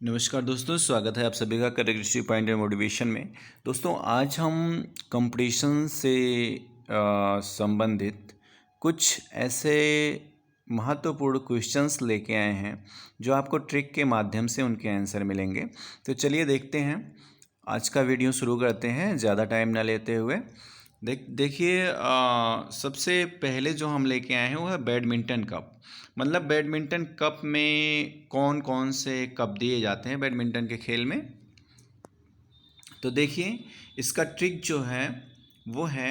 नमस्कार दोस्तों, स्वागत है आप सभी का करेक्ट पॉइंट एंड मोटिवेशन में। दोस्तों आज हम कंपटीशन से संबंधित कुछ ऐसे महत्वपूर्ण क्वेश्चंस लेके आए हैं जो आपको ट्रिक के माध्यम से उनके आंसर मिलेंगे। तो चलिए देखते हैं, आज का वीडियो शुरू करते हैं ज़्यादा टाइम ना लेते हुए। देखिए सबसे पहले जो हम लेके आए हैं वो है बैडमिंटन कप। मतलब बैडमिंटन कप में कौन कौन से कप दिए जाते हैं बैडमिंटन के खेल में। तो देखिए इसका ट्रिक जो है वो है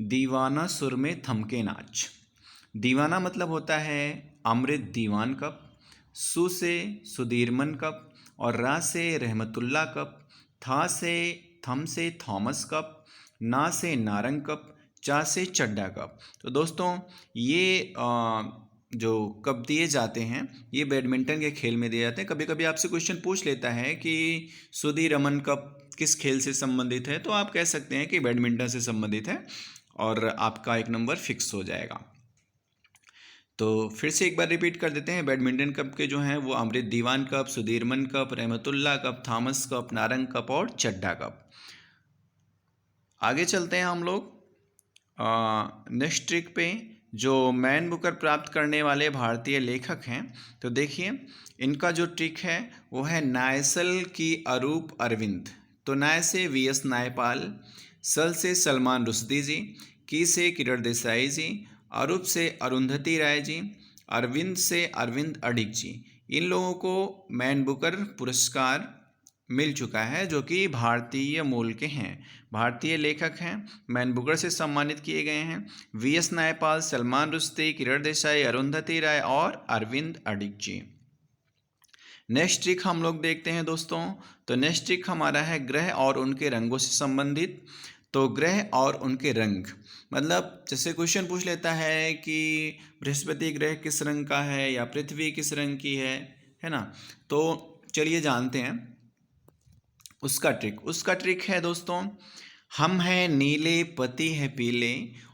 दीवाना सुर में थमके नाच। दीवाना मतलब होता है अमृत दीवान कप, सु से सुधीरमन कप, और रा से रहमतुल्ला कप, था से थम से थॉमस कप, ना से नारंग कप, चा से चड्डा कप। तो दोस्तों ये जो कप दिए जाते हैं ये बैडमिंटन के खेल में दिए जाते हैं। कभी कभी आपसे क्वेश्चन पूछ लेता है कि सुधीरमन कप किस खेल से संबंधित है, तो आप कह सकते हैं कि बैडमिंटन से संबंधित है और आपका एक नंबर फिक्स हो जाएगा। तो फिर से एक बार रिपीट कर देते हैं, बैडमिंटन कप के जो हैं वो Amrit Diwan cup, Sudirman cup, Rahmatullah cup, Thomas cup, Narang cup और चड्डा कप। आगे चलते हैं हम लोग नेक्स्ट ट्रिक पे, जो मैन बुकर प्राप्त करने वाले भारतीय लेखक हैं। तो देखिए इनका जो ट्रिक है वो है नायसल की अरूप अरविंद। तो नाय से वी.एस. नायपाल, सल से सलमान रुश्दी जी, की से किरण देसाई जी, अरूप से अरुंधति राय जी, अरविंद से अरविंद अडिग जी। इन लोगों को मैन बुकर पुरस्कार मिल चुका है, जो कि भारतीय मूल के हैं, भारतीय लेखक हैं, मैन बुकर से सम्मानित किए गए हैं। वी.एस. नायपाल, सलमान रुश्दी, किरण देसाई, अरुंधति राय और अरविंद अडिग जी। नेक्स्ट ट्रिक हम लोग देखते हैं दोस्तों। तो नेक्स्ट ट्रिक हमारा है ग्रह और उनके रंगों से संबंधित। तो ग्रह और उनके रंग, मतलब जैसे क्वेश्चन पूछ लेता है कि बृहस्पति ग्रह किस रंग का है या पृथ्वी किस रंग की है ना। तो चलिए जानते हैं उसका ट्रिक है दोस्तों, हम हैं नीले पति है पीले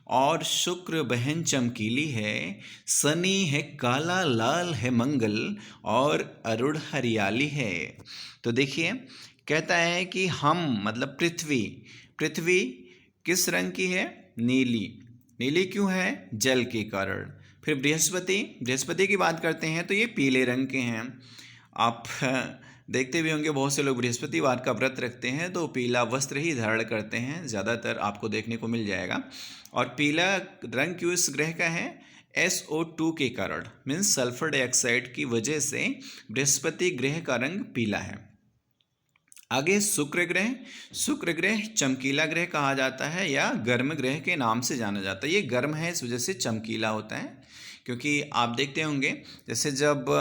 और शुक्र बहन चमकीली है, शनि है काला लाल है मंगल और अरुण हरियाली है। तो देखिए कहता है कि हम मतलब पृथ्वी, पृथ्वी किस रंग की है, नीली। नीली क्यों है, जल के कारण। फिर बृहस्पति, बृहस्पति की बात करते हैं तो ये पीले रंग के हैं। आप देखते भी होंगे बहुत से लोग बृहस्पतिवार का व्रत रखते हैं तो पीला वस्त्र ही धारण करते हैं, ज़्यादातर आपको देखने को मिल जाएगा। और पीला रंग क्यों इस ग्रह का है, SO2 के कारण, मीन्स सल्फर डाइऑक्साइड की वजह से बृहस्पति ग्रह का रंग पीला है। आगे शुक्र ग्रह, शुक्र ग्रह चमकीला ग्रह कहा जाता है या गर्म ग्रह के नाम से जाना जाता है। ये गर्म है इस वजह से चमकीला होता है, क्योंकि आप देखते होंगे जैसे जब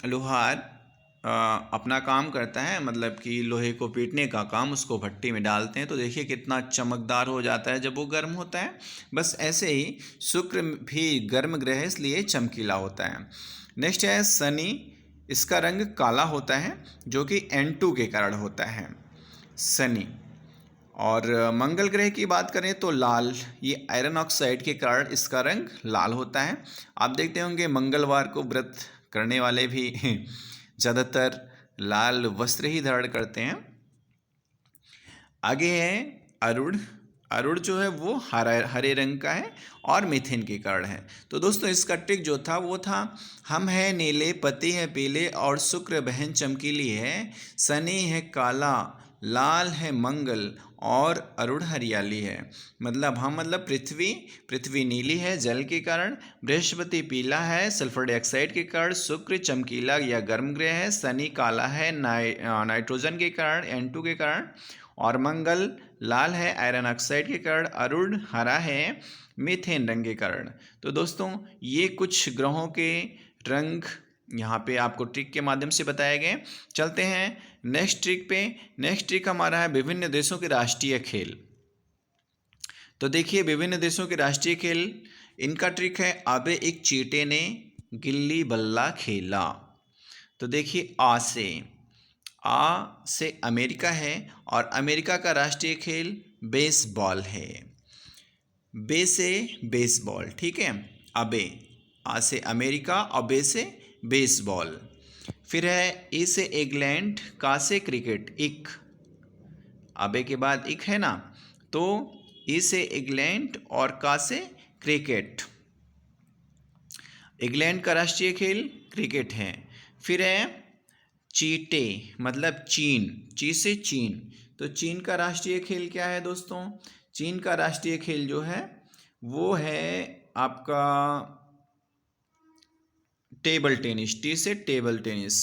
लोहार अपना काम करता है, मतलब कि लोहे को पीटने का काम, उसको भट्टी में डालते हैं तो देखिए कितना चमकदार हो जाता है जब वो गर्म होता है। बस ऐसे ही शुक्र भी गर्म ग्रह है इसलिए चमकीला होता है। नेक्स्ट है शनि, इसका रंग काला होता है जो कि N2 के कारण होता है, शनि। और मंगल ग्रह की बात करें तो लाल, ये आयरन ऑक्साइड के कारण इसका रंग लाल होता है। आप देखते होंगे मंगलवार को व्रत करने वाले भी ज़्यादातर लाल वस्त्र ही धारण करते हैं। आगे है अरुण, अरुण जो है वो हरे रंग का है और मीथेन के कारण है। तो दोस्तों इसका ट्रिक जो था वो था, हम है नीले पति है पीले और शुक्र बहन चमकीली है, शनि है काला लाल है मंगल और अरुण हरियाली है। मतलब हम मतलब पृथ्वी, पृथ्वी नीली है जल के कारण, बृहस्पति पीला है सल्फर डाइऑक्साइड के कारण, शुक्र चमकीला या गर्म ग्रह है, शनि काला है नाइट्रोजन के कारण N2 के कारण, और मंगल लाल है आयरन ऑक्साइड के कारण, अरुण हरा है मीथेन रंग के कारण। तो दोस्तों ये कुछ ग्रहों के रंग यहाँ पे आपको ट्रिक के माध्यम से बताए गए। चलते हैं नेक्स्ट ट्रिक पे। नेक्स्ट ट्रिक हमारा है विभिन्न देशों के राष्ट्रीय खेल। तो देखिए विभिन्न देशों के राष्ट्रीय खेल, इनका ट्रिक है अबे एक चींटे ने गिल्ली बल्ला खेला। तो देखिए आ से अमेरिका है और अमेरिका का राष्ट्रीय खेल बेसबॉल है, बे से बेसबॉल, ठीक है। अबे, आ से अमेरिका और बे से बेसबॉल। फिर है ए से एगलैंड, का से क्रिकेट, इक, अबे के बाद इक है ना, तो ए से इंग्लैंड और का से क्रिकेट। इंग्लैंड का राष्ट्रीय खेल क्रिकेट है। फिर है चीटे, मतलब चीन, ची से चीन, तो चीन का राष्ट्रीय खेल क्या है दोस्तों? चीन का राष्ट्रीय खेल जो है वो है आपका टेबल टेनिस, टी से टेबल टेनिस।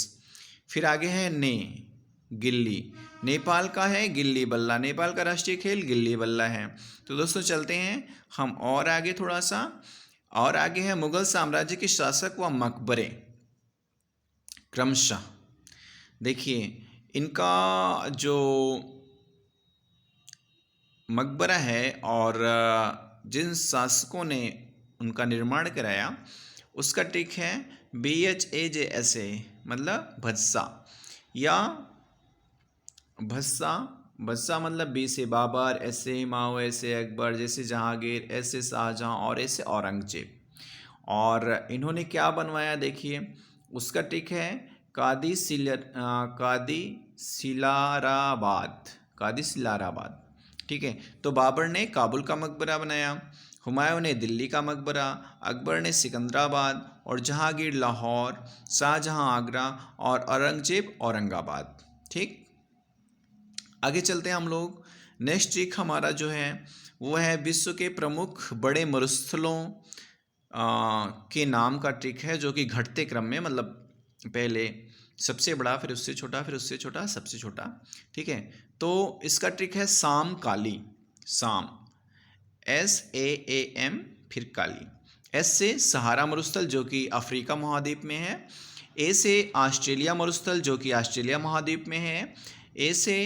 फिर आगे है ने, गिल्ली, नेपाल का है गिल्ली बल्ला, नेपाल का राष्ट्रीय खेल गिल्ली बल्ला है। तो दोस्तों चलते हैं हम और आगे थोड़ा सा, और आगे है मुगल साम्राज्य के शासक व मकबरे क्रमशः। देखिए इनका जो मकबरा है और जिन शासकों ने उनका निर्माण कराया उसका ट्रिक है BHAJSA, मतलब भस्सा, या भस्सा, भस्सा मतलब बी से बाबर, ऐसे हुमायूं, ऐसे अकबर, जैसे जहांगीर, ऐसे शाहजहां और ऐसे औरंगजेब। और इन्होंने क्या बनवाया देखिए, उसका ट्रिक है कादी सिलाराबाद, कादी सिलाराबाद। ठीक है, तो बाबर ने काबुल का मकबरा बनाया, हुमायूं ने दिल्ली का मकबरा, अकबर ने सिकंदराबाद, और जहांगीर लाहौर, शाहजहां आगरा, और औरंगजेब औरंगाबाद। ठीक, आगे चलते हैं हम लोग। नेक्स्ट ट्रिक हमारा जो है वो है विश्व के प्रमुख बड़े मरुस्थलों के नाम का ट्रिक है, जो कि घटते क्रम में, मतलब पहले सबसे बड़ा, फिर उससे छोटा, फिर उससे छोटा, सबसे छोटा। ठीक है, तो इसका ट्रिक है साम काली, साम, SAAM, फिर काली। एस से सहारा मरुस्थल जो कि अफ्रीका महाद्वीप में है, ए से ऑस्ट्रेलिया मरुस्थल जो कि ऑस्ट्रेलिया महाद्वीप में है, ए से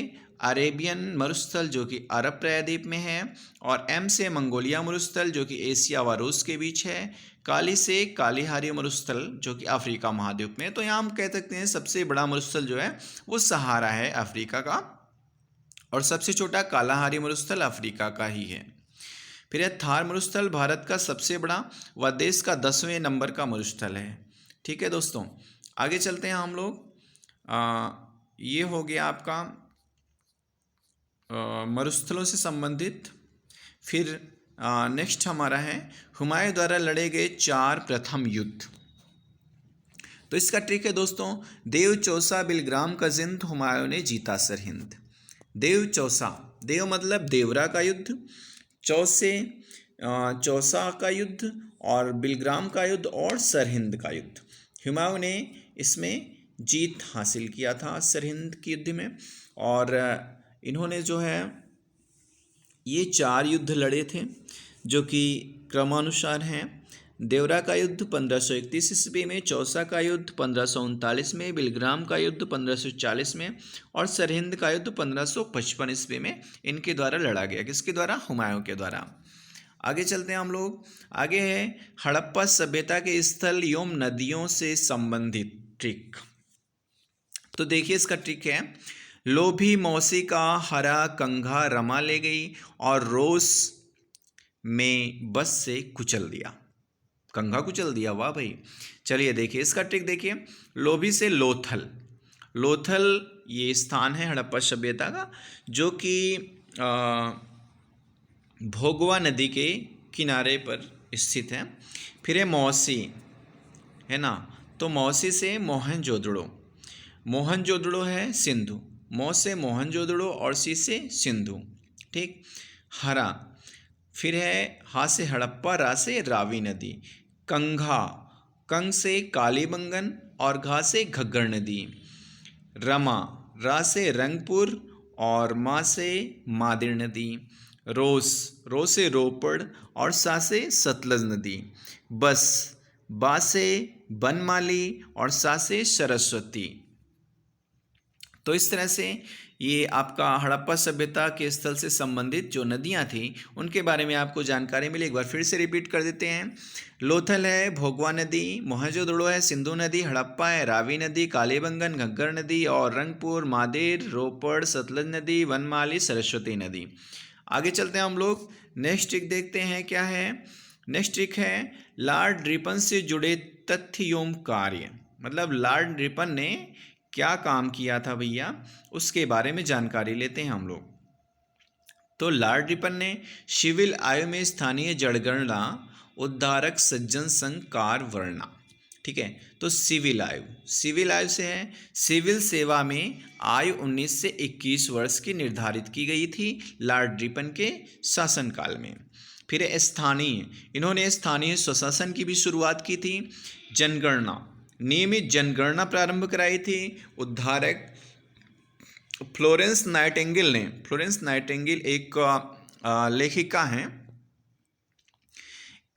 अरेबियन मरुस्थल जो कि अरब प्रायद्वीप में है, और एम से मंगोलिया मरुस्थल जो कि एशिया व रूस के बीच है, काली से कालीहारी मरुस्थल जो कि अफ्रीका महाद्वीप में है। तो यहाँ हम कह सकते हैं सबसे बड़ा मरुस्थल जो है वो सहारा है अफ्रीका का, और सबसे छोटा कालाहारी मरुस्थल अफ्रीका का ही है। फिर है थार मरुस्थल भारत का सबसे बड़ा व देश का 10वें नंबर का मरुस्थल है। ठीक है दोस्तों, आगे चलते हैं हम लोग। ये हो गया आपका मरुस्थलों से संबंधित। फिर नेक्स्ट हमारा है हुमायूं द्वारा लड़े गए 4 प्रथम युद्ध। तो इसका ट्रिक है दोस्तों, देव चौसा बिलग्राम का जिंद हुमायूं ने जीता सरहिंद। देव चौसा, देव मतलब देवरा का युद्ध, चौसे चौसा का युद्ध, और बिलग्राम का युद्ध, और सरहिंद का युद्ध। हुमायूं ने इसमें जीत हासिल किया था सरहिंद के युद्ध में, और इन्होंने जो है ये 4 युद्ध लड़े थे जो कि क्रमानुसार हैं। देवरा का युद्ध 1531 ईस्वी में, चौसा का युद्ध 1539 में, बिलग्राम का युद्ध 1540 में, और सरहिंद का युद्ध 1555 ईस्वी में इनके द्वारा लड़ा गया। किसके द्वारा? हुमायूं के द्वारा। आगे चलते हैं हम लोग। आगे है हड़प्पा सभ्यता के स्थल एवं नदियों से संबंधित ट्रिक। तो देखिए इसका ट्रिक है, लोभी मौसी का हरा कंघा रमा ले गई और रोस में बस से कुचल दिया। कंघा कुचल दिया, वाह भाई। चलिए देखिए इसका ट्रिक देखिए, लोभी से लोथल, लोथल ये स्थान है हड़प्पा सभ्यता का जो कि भोगवा नदी के किनारे पर स्थित है। फिर है मौसी, है ना, तो मौसी से मोहनजोदड़ो, मोहनजोदड़ो है सिंधु, मौ से मोहनजोदड़ो और सी से सिंधु। ठीक, हरा, फिर है हा से हड़प्पा, रा से रावी नदी, कंघा, कंग से कालीबंगन और घा से घग्गर नदी, रमा, रा से रंगपुर और मा से मादिर नदी, रोस, रो से रोपड़ और सा से सतलज नदी, बस, बा से बनमाली और सा से सरस्वती। तो इस तरह से ये आपका हड़प्पा सभ्यता के स्थल से संबंधित जो नदियां थी उनके बारे में आपको जानकारी मिली। एक बार फिर से रिपीट कर देते हैं। लोथल है भोगवा नदी, मोहनजोदड़ो है सिंधु नदी, हड़प्पा है रावी नदी, कालीबंगन घग्गर नदी, और रंगपुर, मादेर, रोपड़, सतलज नदी, वनमाली, सरस्वती नदी। आगे चलते हैं हम लोग। नेक्स्ट ट्रिक देखते हैं क्या है। नेक्स्ट ट्रिक है लॉर्ड रिपन से जुड़े तथ्य एवं कार्य। मतलब लॉर्ड रिपन ने क्या काम किया था भैया, उसके बारे में जानकारी लेते हैं हम लोग। तो लॉर्ड रिपन ने सिविल आय में स्थानीय जनगणना, उद्धारक सज्जन संघ कार्यवर्णा, ठीक है। तो सिविल आयु से है, सिविल सेवा में आयु 19 से 21 वर्ष की निर्धारित की गई थी लॉर्ड रिपन के शासनकाल में। फिर है स्थानीय, इन्होंने स्थानीय स्वशासन की भी शुरुआत की थी। जनगणना, नियमित जनगणना प्रारंभ कराई थी। उद्धारक, फ्लोरेंस नाइटिंगेल एक लेखिका हैं,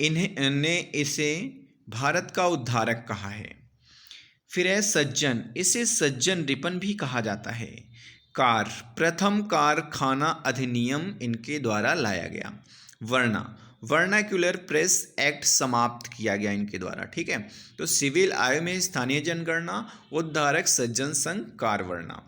इन्हें इसे भारत का उद्धारक कहा है। फिर है सज्जन, इसे सज्जन रिपन भी कहा जाता है। प्रथम कारखाना अधिनियम इनके द्वारा लाया गया। वर्नाक्यूलर प्रेस एक्ट समाप्त किया गया इनके द्वारा, ठीक है। तो सिविल आय में स्थानीय जनगणना, उद्धारक सज्जन संघ कार्यवर्णा।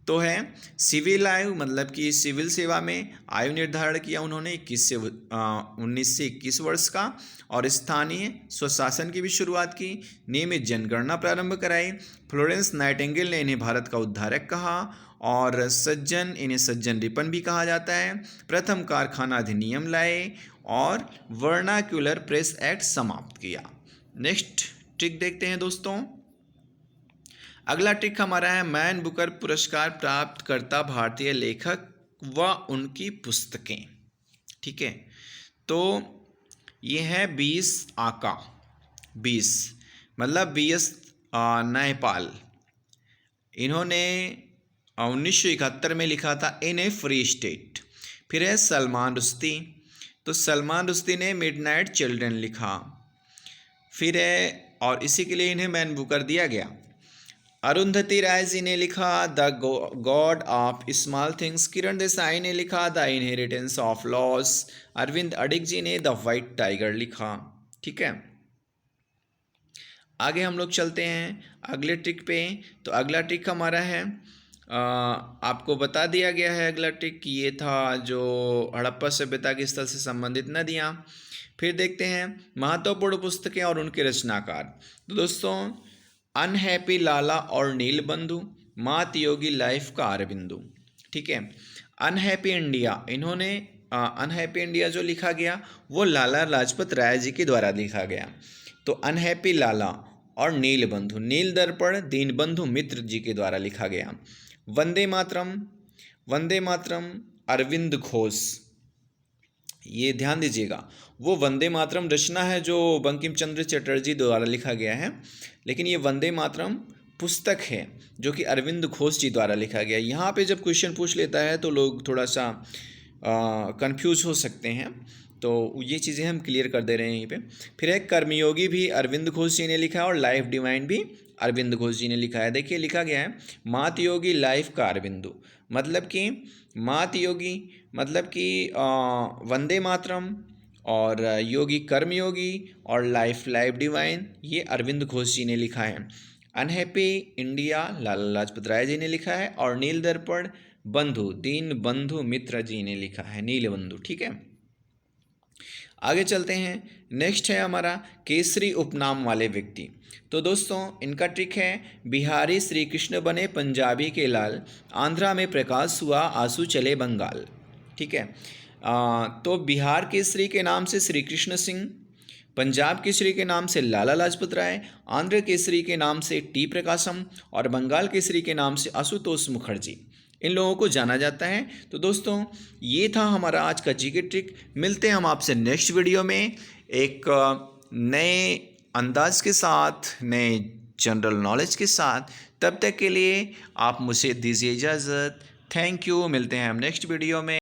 तो है सिविल आयु, मतलब कि सिविल सेवा में आयु निर्धारण किया उन्होंने 19 से 21 वर्ष का, और स्थानीय स्वशासन की भी शुरुआत की, नियमित जनगणना प्रारंभ कराई। फ्लोरेंस नाइटिंगेल ने इन्हें भारत का उद्धारक कहा, और इन्हें सज्जन रिपन भी कहा जाता है। प्रथम कारखाना अधिनियम लाए और वर्नाक्यूलर प्रेस एक्ट समाप्त किया। नेक्स्ट ट्रिक देखते हैं दोस्तों। अगला ट्रिक हमारा है मैन बुकर पुरस्कार प्राप्त करता भारतीय लेखक व उनकी पुस्तकें, ठीक है। तो ये है 20 आका, 20 मतलब BS नयपाल। इन्होंने 1971 में लिखा था इन ए फ्री स्टेट। फिर है सलमान रुश्दी, तो सलमान रुश्दी ने मिडनाइट चिल्ड्रन लिखा। फिर है, और इसी के लिए इन्हें मैन बुकर दिया गया। अरुंधति राय जी ने लिखा the God of Small Things. Kiran Desai ने लिखा the Inheritance of Loss. Aravind Adiga ji ने द वाइट टाइगर लिखा, ठीक है। आगे हम लोग चलते हैं अगले ट्रिक पे। तो अगला ट्रिक हमारा है, आपको बता दिया गया है अगला ट्रिक कि ये था जो हड़प्पा सभ्यता के स्थल से संबंधित नदियाँ। फिर देखते हैं महत्वपूर्ण पुस्तकें और उनके रचनाकार। तो दोस्तों अनहैप्पी लाला और नीलबंधु, मात योगी लाइफ का अरविंदु, ठीक है। अनहैप्पी इंडिया, इन्होंने अनहैप्पी इंडिया जो लिखा गया वो लाला लाजपत राय जी के द्वारा लिखा गया। तो अनहैप्पी लाला और नीलबंधु, नील दर्पण दीनबंधु मित्र जी के द्वारा लिखा गया। वंदे मातरम अरविंद घोष, ये ध्यान दीजिएगा, वो वंदे मातरम रचना है जो बंकिम चंद्र चटर्जी द्वारा लिखा गया है, लेकिन ये वंदे मातरम पुस्तक है जो कि अरविंद घोष जी द्वारा लिखा गया। यहाँ पे जब क्वेश्चन पूछ लेता है तो लोग थोड़ा सा कंफ्यूज हो सकते हैं, तो ये चीज़ें हम क्लियर कर दे रहे हैं यहीं पे। फिर है कर्मयोगी भी अरविंद घोष जी ने लिखा है, और लाइफ डिवाइन भी अरविंद घोष जी ने लिखा है। देखिए लिखा गया है मात योगी लाइफ का अरविंदु, मतलब कि मात योगी मतलब कि वंदे मातरम, और योगी कर्मयोगी, और लाइफ डिवाइन ये अरविंद घोष जी ने लिखा है। अनहैप्पी इंडिया लाला लाजपत राय जी ने लिखा है, और नील दर्पण बंधु दीन बंधु मित्र जी ने लिखा है, नीलबंधु, ठीक है। आगे चलते हैं। नेक्स्ट है हमारा केसरी उपनाम वाले व्यक्ति। तो दोस्तों इनका ट्रिक है बिहारी श्री कृष्ण बने पंजाबी के लाल, आंध्रा में प्रकाश हुआ आंसू चले बंगाल, ठीक है। तो बिहार केसरी के नाम से श्री कृष्ण सिंह, पंजाब केसरी के नाम से लाला लाजपत राय, आंध्र केसरी के नाम से टी प्रकाशम, और बंगाल केसरी के नाम से आशुतोष मुखर्जी, इन लोगों को जाना जाता है। तो दोस्तों ये था हमारा आज का जीके ट्रिक। मिलते हैं हम आपसे नेक्स्ट वीडियो में एक नए अंदाज के साथ, नए जनरल नॉलेज के साथ। तब तक के लिए आप मुझे दीजिए इजाज़त। Thank you. मिलते हैं हम नेक्स्ट वीडियो में।